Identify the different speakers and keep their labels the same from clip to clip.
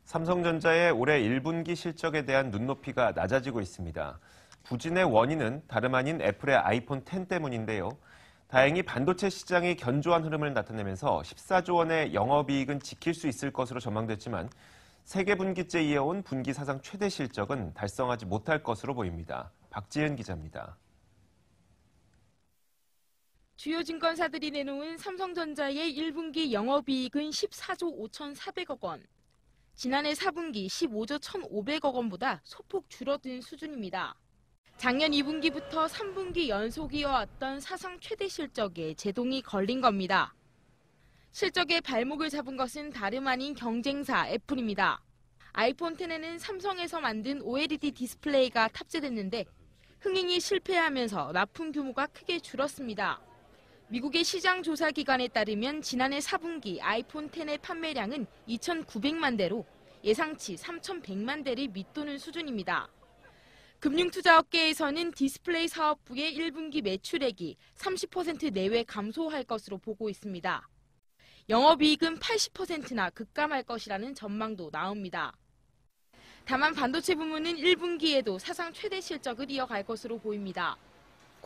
Speaker 1: 삼성전자의 올해 1분기 실적에 대한 눈높이가 낮아지고 있습니다. 부진의 원인은 다름 아닌 애플의 아이폰 X 때문인데요. 다행히 반도체 시장이 견조한 흐름을 나타내면서 14조 원의 영업이익은 지킬 수 있을 것으로 전망됐지만 세계 분기째 이어온 분기 사상 최대 실적은 달성하지 못할 것으로 보입니다. 박지은 기자입니다.
Speaker 2: 주요 증권사들이 내놓은 삼성전자의 1분기 영업이익은 14조 5,400억 원. 지난해 4분기 15조 1,500억 원보다 소폭 줄어든 수준입니다. 작년 2분기부터 3분기 연속 이어왔던 사상 최대 실적에 제동이 걸린 겁니다. 실적의 발목을 잡은 것은 다름 아닌 경쟁사 애플입니다. 아이폰 X에는 삼성에서 만든 OLED 디스플레이가 탑재됐는데 흥행이 실패하면서 납품 규모가 크게 줄었습니다. 미국의 시장 조사 기관에 따르면 지난해 4분기 아이폰 X의 판매량은 2,900만 대로 예상치 3,100만 대를 밑도는 수준입니다. 금융투자업계에서는 디스플레이 사업부의 1분기 매출액이 30% 내외 감소할 것으로 보고 있습니다. 영업이익은 80%나 급감할 것이라는 전망도 나옵니다. 다만 반도체 부문은 1분기에도 사상 최대 실적을 이어갈 것으로 보입니다.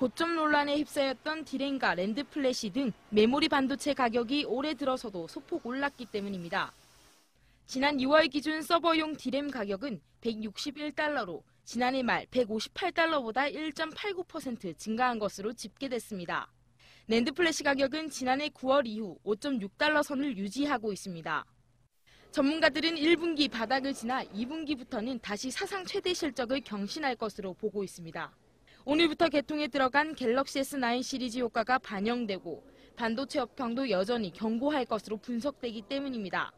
Speaker 2: 고점 논란에 휩싸였던 디램과 랜드 플래시 등 메모리 반도체 가격이 올해 들어서도 소폭 올랐기 때문입니다. 지난 2월 기준 서버용 디램 가격은 161달러로 지난해 말 158달러보다 1.89% 증가한 것으로 집계됐습니다. 랜드 플래시 가격은 지난해 9월 이후 5.6달러 선을 유지하고 있습니다. 전문가들은 1분기 바닥을 지나 2분기부터는 다시 사상 최대 실적을 경신할 것으로 보고 있습니다. 오늘부터 개통에 들어간 갤럭시 S9 시리즈 효과가 반영되고 반도체 업황도 여전히 견고할 것으로 분석되기 때문입니다.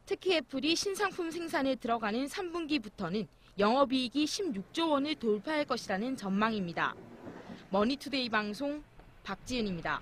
Speaker 2: 특히 애플이 신상품 생산에 들어가는 3분기부터는 영업이익이 16조 원을 돌파할 것이라는 전망입니다. 머니투데이 방송 박지은입니다.